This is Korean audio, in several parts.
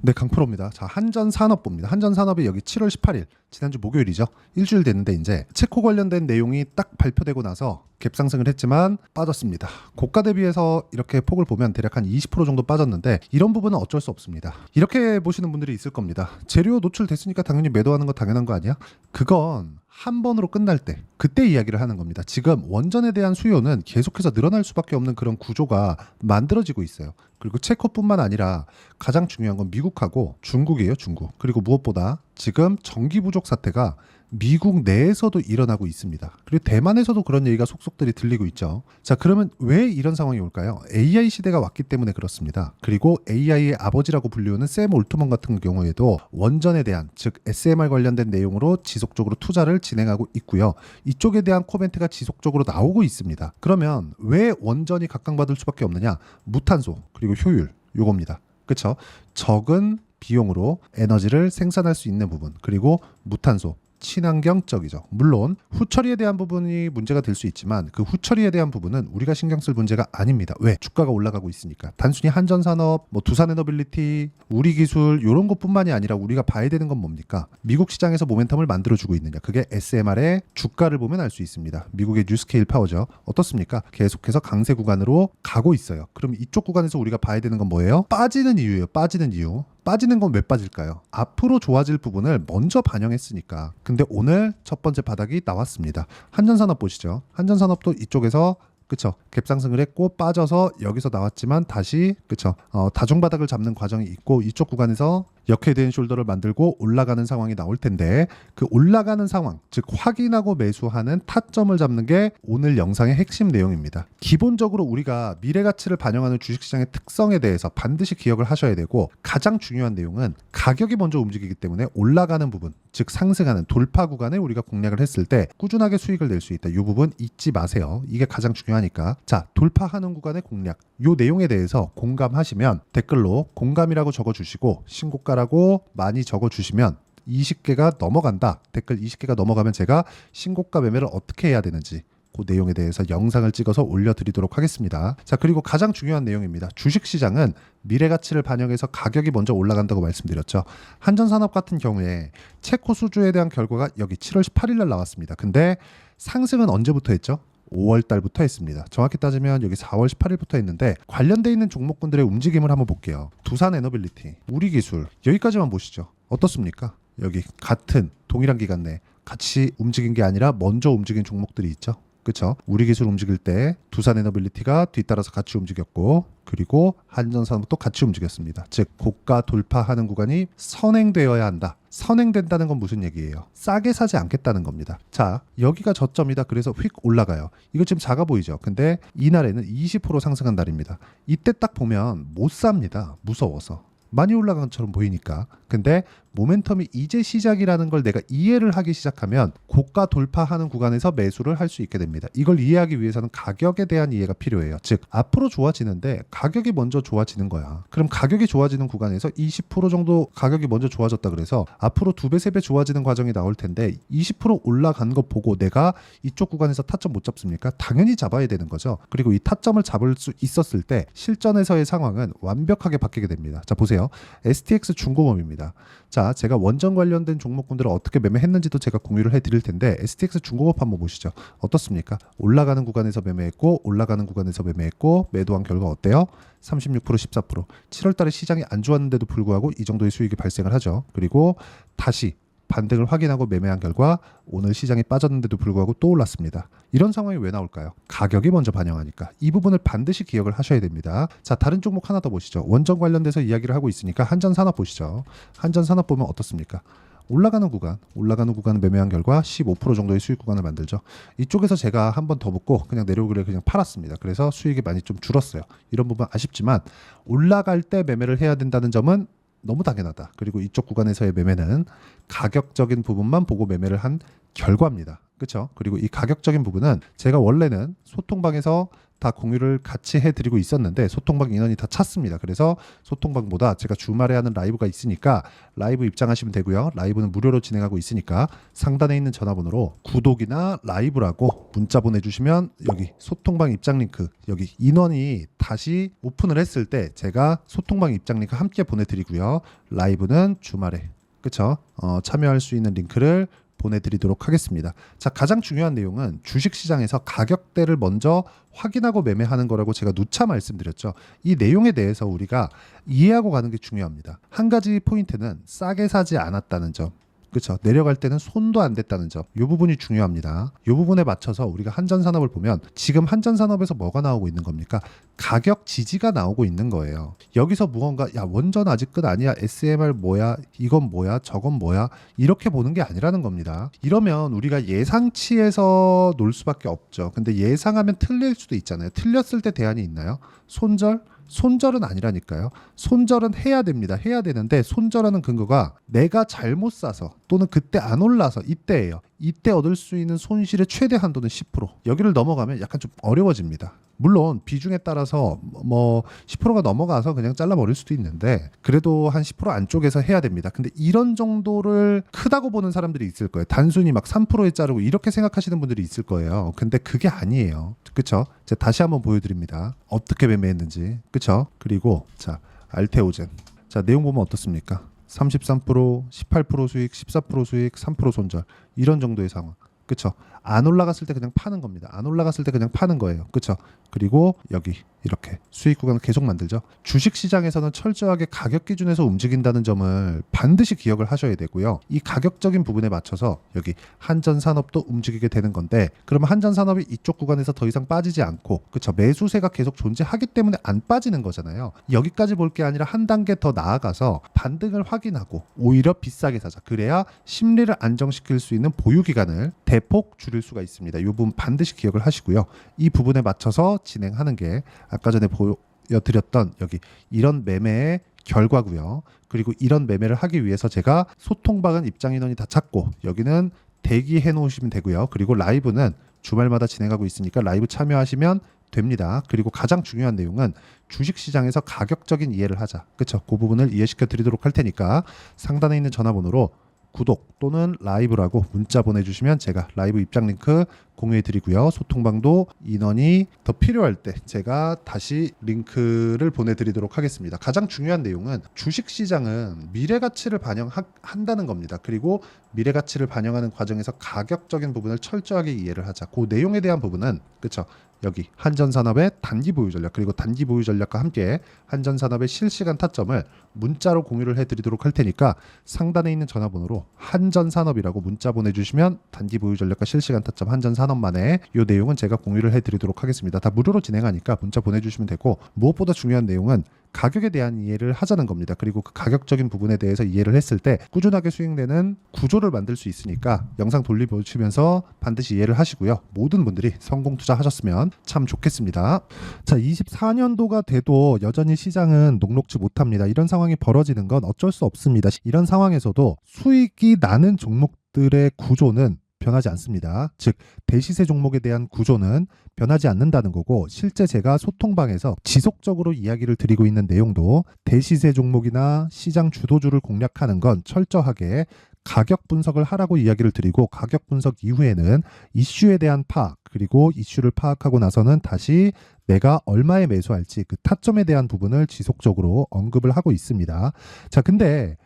네, 강프로입니다. 자, 한전산업봅니다. 한전산업이 여기 7월 18일, 지난주 목요일이죠. 일주일 됐는데 이제 체코 관련된 내용이 딱 발표되고 나서 갭상승을 했지만 빠졌습니다. 고가 대비해서 이렇게 폭을 보면 대략 한 20% 정도 빠졌는데 이런 부분은 어쩔 수 없습니다. 이렇게 보시는 분들이 있을 겁니다. 재료 노출됐으니까 당연히 매도하는 거 당연한 거 아니야? 그건 한 번으로 끝날 때 그때 이야기를 하는 겁니다. 지금 원전에 대한 수요는 계속해서 늘어날 수밖에 없는 그런 구조가 만들어지고 있어요. 그리고 체코뿐만 아니라 가장 중요한 건 미국하고 중국이에요. 중국. 그리고 무엇보다 지금 전기 부족 사태가 미국 내에서도 일어나고 있습니다. 그리고 대만에서도 그런 얘기가 속속들이 들리고 있죠. 자, 그러면 왜 이런 상황이 올까요? AI 시대가 왔기 때문에 그렇습니다. 그리고 AI의 아버지라고 불리우는 샘 올트먼 같은 경우에도 원전에 대한, 즉 SMR 관련된 내용으로 지속적으로 투자를 진행하고 있고요. 이쪽에 대한 코멘트가 지속적으로 나오고 있습니다. 그러면 왜 원전이 각광받을 수밖에 없느냐? 무탄소 그리고 효율, 요겁니다. 그렇죠? 적은 비용으로 에너지를 생산할 수 있는 부분, 그리고 무탄소, 친환경적이죠. 물론 후처리에 대한 부분이 문제가 될 수 있지만 그 후처리에 대한 부분은 우리가 신경 쓸 문제가 아닙니다. 왜? 주가가 올라가고 있으니까. 단순히 한전산업, 두산에너빌리티, 우리기술 이런 것뿐만이 아니라 우리가 봐야 되는 건 뭡니까? 미국 시장에서 모멘텀을 만들어주고 있느냐. 그게 SMR의 주가를 보면 알 수 있습니다. 미국의 뉴스케일 파워죠. 어떻습니까? 계속해서 강세 구간으로 가고 있어요. 그럼 이쪽 구간에서 우리가 봐야 되는 건 뭐예요? 빠지는 이유예요. 빠지는 이유. 빠지는 건 왜 빠질까요? 앞으로 좋아질 부분을 먼저 반영했으니까. 근데 오늘 첫 번째 바닥이 나왔습니다. 한전산업 보시죠. 한전산업도 이쪽에서 그쵸, 갭상승을 했고 빠져서 여기서 나왔지만 다시 그쵸, 다중바닥을 잡는 과정이 있고 이쪽 구간에서 역회된 숄더를 만들고 올라가는 상황이 나올 텐데 그 올라가는 상황, 즉 확인하고 매수하는 타점을 잡는 게 오늘 영상의 핵심 내용입니다. 기본적으로 우리가 미래 가치를 반영하는 주식시장의 특성에 대해서 반드시 기억을 하셔야 되고 가장 중요한 내용은 가격이 먼저 움직이기 때문에 올라가는 부분, 즉 상승하는 돌파 구간에 우리가 공략을 했을 때 꾸준하게 수익을 낼 수 있다. 이 부분 잊지 마세요. 이게 가장 중요하니까. 자, 돌파하는 구간의 공략, 이 내용에 대해서 공감하시면 댓글로 공감이라고 적어주시고 신고가라고 많이 적어주시면 20개가 넘어간다. 댓글 20개가 넘어가면 제가 신고가 매매를 어떻게 해야 되는지 그 내용에 대해서 영상을 찍어서 올려드리도록 하겠습니다. 자, 그리고 가장 중요한 내용입니다. 주식시장은 미래 가치를 반영해서 가격이 먼저 올라간다고 말씀드렸죠. 한전산업 같은 경우에 체코 수주에 대한 결과가 여기 7월 18일 날 나왔습니다. 근데 상승은 언제부터 했죠? 5월 달부터 했습니다. 정확히 따지면 여기 4월 18일부터 했는데 관련돼 있는 종목군들의 움직임을 한번 볼게요. 두산에너빌리티, 우리기술 여기까지만 보시죠. 어떻습니까? 여기 같은 동일한 기간 내에 같이 움직인 게 아니라 먼저 움직인 종목들이 있죠. 그렇죠? 우리기술 움직일 때 두산에너빌리티가 뒤따라서 같이 움직였고 그리고 한전산업도 같이 움직였습니다. 즉 고가 돌파하는 구간이 선행되어야 한다. 선행된다는 건 무슨 얘기예요? 싸게 사지 않겠다는 겁니다. 자, 여기가 저점이다. 그래서 휙 올라가요. 이거 지금 작아 보이죠? 근데 이날에는 20% 상승한 날입니다. 이때 딱 보면 못 삽니다. 무서워서. 많이 올라간 것처럼 보이니까. 근데 모멘텀이 이제 시작이라는 걸 내가 이해를 하기 시작하면 고가 돌파하는 구간에서 매수를 할 수 있게 됩니다. 이걸 이해하기 위해서는 가격에 대한 이해가 필요해요. 즉 앞으로 좋아지는데 가격이 먼저 좋아지는 거야. 그럼 가격이 좋아지는 구간에서 20% 정도 가격이 먼저 좋아졌다 그래서 앞으로 2배, 3배 좋아지는 과정이 나올 텐데 20% 올라간 거 보고 내가 이쪽 구간에서 타점 못 잡습니까? 당연히 잡아야 되는 거죠. 그리고 이 타점을 잡을 수 있었을 때 실전에서의 상황은 완벽하게 바뀌게 됩니다. 자, 보세요. STX 중공업입니다. 자, 제가 원전 관련된 종목군들을 어떻게 매매했는지도 제가 공유를 해드릴 텐데 STX 중공업 한번 보시죠. 어떻습니까? 올라가는 구간에서 매매했고 올라가는 구간에서 매매했고 매도한 결과 어때요? 36%, 14%. 7월 달에 시장이 안 좋았는데도 불구하고 이 정도의 수익이 발생을 하죠. 그리고 다시 반등을 확인하고 매매한 결과 오늘 시장이 빠졌는데도 불구하고 또 올랐습니다. 이런 상황이 왜 나올까요? 가격이 먼저 반영하니까. 이 부분을 반드시 기억을 하셔야 됩니다. 자, 다른 종목 하나 더 보시죠. 원전 관련돼서 이야기를 하고 있으니까 한전산업 보시죠. 한전산업 보면 어떻습니까? 올라가는 구간 매매한 결과 15% 정도의 수익 구간을 만들죠. 이쪽에서 제가 한 번 더 붙고 그냥 내려오기를 그냥 팔았습니다. 그래서 수익이 많이 좀 줄었어요. 이런 부분 아쉽지만 올라갈 때 매매를 해야 된다는 점은 너무 당연하다. 그리고 이쪽 구간에서의 매매는 가격적인 부분만 보고 매매를 한 결과입니다. 그렇죠? 그리고 이 가격적인 부분은 제가 원래는 소통방에서 다 공유를 같이 해드리고 있었는데 소통방 인원이 다 찼습니다. 그래서 소통방보다 제가 주말에 하는 라이브가 있으니까 라이브 입장하시면 되고요. 라이브는 무료로 진행하고 있으니까 상단에 있는 전화번호로 구독이나 라이브라고 문자 보내주시면 여기 소통방 입장 링크, 여기 인원이 다시 오픈을 했을 때 제가 소통방 입장 링크 함께 보내드리고요. 라이브는 주말에, 그쵸? 참여할 수 있는 링크를 보내드리도록 하겠습니다. 자, 가장 중요한 내용은 주식시장에서 가격대를 먼저 확인하고 매매하는 거라고 제가 누차 말씀드렸죠. 이 내용에 대해서 우리가 이해하고 가는 게 중요합니다. 한 가지 포인트는 싸게 사지 않았다는 점. 그렇죠. 내려갈 때는 손도 안 댔다는 점. 이 부분이 중요합니다. 이 부분에 맞춰서 우리가 한전산업을 보면 지금 한전산업에서 뭐가 나오고 있는 겁니까? 가격 지지가 나오고 있는 거예요. 여기서 무언가 야 원전 아직 끝 아니야, SMR 뭐야, 이건 뭐야, 저건 뭐야, 이렇게 보는 게 아니라는 겁니다. 이러면 우리가 예상치에서 놀 수밖에 없죠. 근데 예상하면 틀릴 수도 있잖아요. 틀렸을 때 대안이 있나요? 손절? 손절은 아니라니까요. 손절은 해야 됩니다. 해야 되는데 손절하는 근거가 내가 잘못 사서 또는 그때 안 올라서 이때예요. 이때 얻을 수 있는 손실의 최대 한도는 10%. 여기를 넘어가면 약간 좀 어려워집니다. 물론 비중에 따라서 뭐 10%가 넘어가서 그냥 잘라버릴 수도 있는데 그래도 한 10% 안쪽에서 해야 됩니다. 근데 이런 정도를 크다고 보는 사람들이 있을 거예요. 단순히 막 3%에 자르고 이렇게 생각하시는 분들이 있을 거예요. 근데 그게 아니에요. 그쵸? 제가 다시 한번 보여드립니다. 어떻게 매매했는지. 그쵸? 그리고 자, 알테오젠. 자, 내용 보면 어떻습니까? 33%, 18% 수익, 14% 수익, 3% 손절. 이런 정도의 상황. 그쵸? 안 올라갔을 때 그냥 파는 겁니다. 안 올라갔을 때 그냥 파는 거예요. 그쵸? 그리고 여기 이렇게 수익 구간을 계속 만들죠. 주식시장에서는 철저하게 가격 기준에서 움직인다는 점을 반드시 기억을 하셔야 되고요. 이 가격적인 부분에 맞춰서 여기 한전산업도 움직이게 되는 건데 그러면 한전산업이 이쪽 구간에서 더 이상 빠지지 않고 그쵸? 매수세가 계속 존재하기 때문에 안 빠지는 거잖아요. 여기까지 볼 게 아니라 한 단계 더 나아가서 반등을 확인하고 오히려 비싸게 사자. 그래야 심리를 안정시킬 수 있는 보유 기간을 대폭 줄일 수가 있습니다. 이 부분 반드시 기억을 하시고요. 이 부분에 맞춰서 진행하는 게 아까 전에 보여드렸던 여기 이런 매매의 결과고요. 그리고 이런 매매를 하기 위해서 제가 소통방은 입장 인원이 다 찼고 여기는 대기해 놓으시면 되고요. 그리고 라이브는 주말마다 진행하고 있으니까 라이브 참여하시면 됩니다. 그리고 가장 중요한 내용은 주식시장에서 가격적인 이해를 하자. 그렇죠? 그 부분을 이해시켜 드리도록 할 테니까 상단에 있는 전화번호로 구독 또는 라이브라고 문자 보내주시면 제가 라이브 입장 링크 공유해 드리고요. 소통방도 인원이 더 필요할 때 제가 다시 링크를 보내드리도록 하겠습니다. 가장 중요한 내용은 주식시장은 미래가치를 반영한다는 겁니다. 그리고 미래가치를 반영하는 과정에서 가격적인 부분을 철저하게 이해를 하자. 그 내용에 대한 부분은 그렇죠. 여기 한전산업의 단기 보유 전략 그리고 단기 보유 전략과 함께 한전산업의 실시간 타점을 문자로 공유를 해드리도록 할 테니까 상단에 있는 전화번호로 한전산업이라고 문자 보내주시면 단기 보유 전략과 실시간 타점 한전산업만의 이 내용은 제가 공유를 해드리도록 하겠습니다. 다 무료로 진행하니까 문자 보내주시면 되고 무엇보다 중요한 내용은 가격에 대한 이해를 하자는 겁니다. 그리고 그 가격적인 부분에 대해서 이해를 했을 때 꾸준하게 수익내는 구조를 만들 수 있으니까 영상 돌려보시면서 반드시 이해를 하시고요. 모든 분들이 성공 투자하셨으면 참 좋겠습니다. 자, 24년도가 돼도 여전히 시장은 녹록지 못합니다. 이런 상황이 벌어지는 건 어쩔 수 없습니다. 이런 상황에서도 수익이 나는 종목들의 구조는 변하지 않습니다. 즉 대시세 종목에 대한 구조는 변하지 않는다는 거고 실제 제가 소통방에서 지속적으로 이야기를 드리고 있는 내용도 대시세 종목이나 시장 주도주를 공략하는 건 철저하게 가격 분석을 하라고 이야기를 드리고 가격 분석 이후에는 이슈에 대한 파악 그리고 이슈를 파악하고 나서는 다시 내가 얼마에 매수할지 그 타점에 대한 부분을 지속적으로 언급을 하고 있습니다. 자, 근데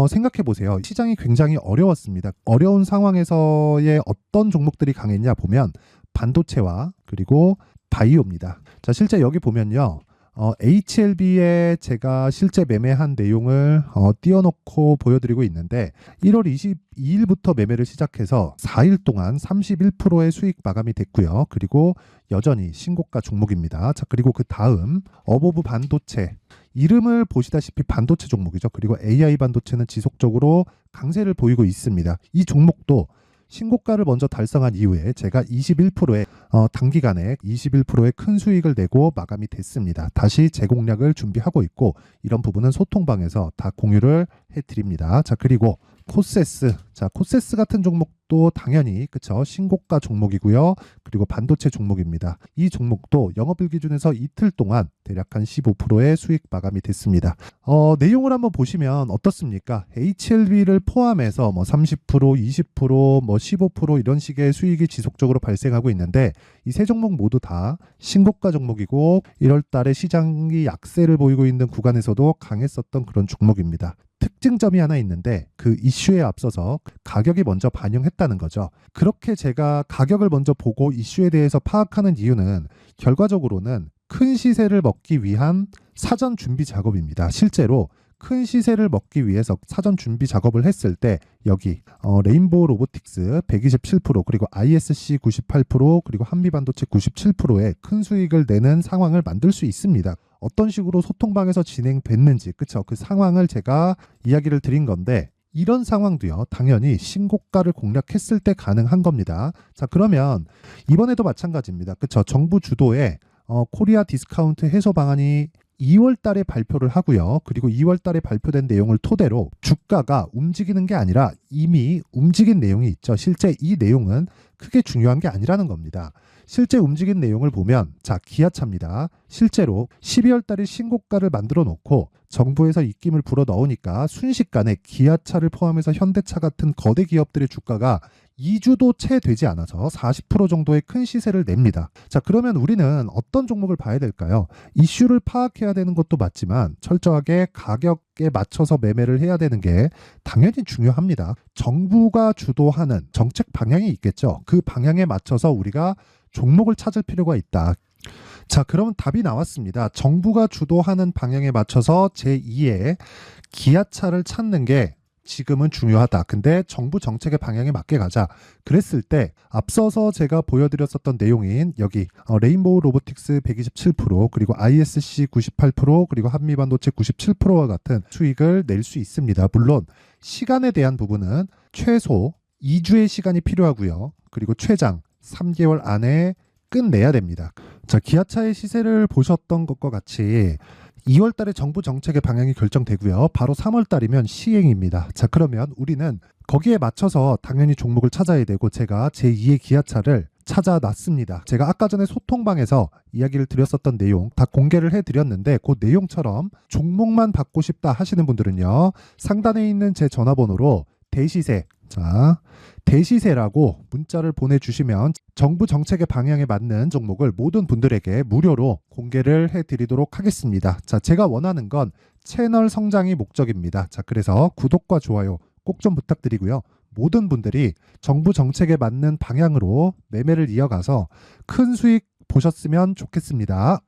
생각해 보세요. 시장이 굉장히 어려웠습니다. 어려운 상황에서의 어떤 종목들이 강했냐 보면 반도체와 그리고 바이오입니다. 자, 실제 여기 보면요. HLB에 제가 실제 매매한 내용을 띄워놓고 보여드리고 있는데 1월 22일부터 매매를 시작해서 4일 동안 31%의 수익 마감이 됐고요. 그리고 여전히 신고가 종목입니다. 자, 그리고 그 다음 어보브 반도체 이름을 보시다시피 반도체 종목이죠. 그리고 AI 반도체는 지속적으로 강세를 보이고 있습니다. 이 종목도 신고가를 먼저 달성한 이후에 제가 21%의 단기간에 21%의 큰 수익을 내고 마감이 됐습니다. 다시 재공략을 준비하고 있고 이런 부분은 소통방에서 다 공유를 해드립니다. 자, 그리고 코세스. 자, 코세스 같은 종목도 당연히 그쵸, 신고가 종목이고요. 그리고 반도체 종목입니다. 이 종목도 영업일 기준에서 이틀 동안 대략 한 15%의 수익 마감이 됐습니다. 내용을 한번 보시면 어떻습니까? HLB를 포함해서 뭐 30%, 20%, 뭐 15% 이런 식의 수익이 지속적으로 발생하고 있는데 이 세 종목 모두 다 신고가 종목이고 1월 달에 시장이 약세를 보이고 있는 구간에서도 강했었던 그런 종목입니다. 특징점이 하나 있는데 그 이슈에 앞서서 가격이 먼저 반영했다는 거죠. 그렇게 제가 가격을 먼저 보고 이슈에 대해서 파악하는 이유는 결과적으로는 큰 시세를 먹기 위한 사전 준비 작업입니다. 실제로 큰 시세를 먹기 위해서 사전 준비 작업을 했을 때 여기 레인보우 로보틱스 127% 그리고 ISC 98% 그리고 한미반도체 97%의 큰 수익을 내는 상황을 만들 수 있습니다. 어떤 식으로 소통방에서 진행됐는지 그쵸? 그 상황을 제가 이야기를 드린 건데 이런 상황도요 당연히 신고가를 공략했을 때 가능한 겁니다. 자, 그러면 이번에도 마찬가지입니다. 그쵸? 정부 주도의 코리아 디스카운트 해소 방안이 2월 달에 발표를 하고요. 그리고 2월 달에 발표된 내용을 토대로 주가가 움직이는 게 아니라 이미 움직인 내용이 있죠. 실제 이 내용은 크게 중요한 게 아니라는 겁니다. 실제 움직인 내용을 보면 자, 기아차입니다. 실제로 12월 달에 신고가를 만들어 놓고 정부에서 입김을 불어 넣으니까 순식간에 기아차를 포함해서 현대차 같은 거대 기업들의 주가가 2주도 채 되지 않아서 40% 정도의 큰 시세를 냅니다. 자, 그러면 우리는 어떤 종목을 봐야 될까요? 이슈를 파악해야 되는 것도 맞지만 철저하게 가격에 맞춰서 매매를 해야 되는 게 당연히 중요합니다. 정부가 주도하는 정책 방향이 있겠죠. 그 방향에 맞춰서 우리가 종목을 찾을 필요가 있다. 자, 그러면 답이 나왔습니다. 정부가 주도하는 방향에 맞춰서 제2의 기아차를 찾는 게 지금은 중요하다. 근데 정부 정책의 방향에 맞게 가자. 그랬을 때 앞서서 제가 보여드렸었던 내용인 여기 레인보우 로보틱스 127% 그리고 ISC 98% 그리고 한미반도체 97%와 같은 수익을 낼 수 있습니다. 물론 시간에 대한 부분은 최소 2주의 시간이 필요하고요. 그리고 최장 3개월 안에 끝내야 됩니다. 자, 기아차의 시세를 보셨던 것과 같이 2월 달에 정부 정책의 방향이 결정되고요. 바로 3월 달이면 시행입니다. 자, 그러면 우리는 거기에 맞춰서 당연히 종목을 찾아야 되고 제가 제2의 기아차를 찾아놨습니다. 제가 아까 전에 소통방에서 이야기를 드렸었던 내용 다 공개를 해드렸는데 그 내용처럼 종목만 받고 싶다 하시는 분들은요. 상단에 있는 제 전화번호로 대시세, 자, 대시세라고 문자를 보내주시면 정부 정책의 방향에 맞는 종목을 모든 분들에게 무료로 공개를 해드리도록 하겠습니다. 자, 제가 원하는 건 채널 성장이 목적입니다. 자, 그래서 구독과 좋아요 꼭 좀 부탁드리고요. 모든 분들이 정부 정책에 맞는 방향으로 매매를 이어가서 큰 수익 보셨으면 좋겠습니다.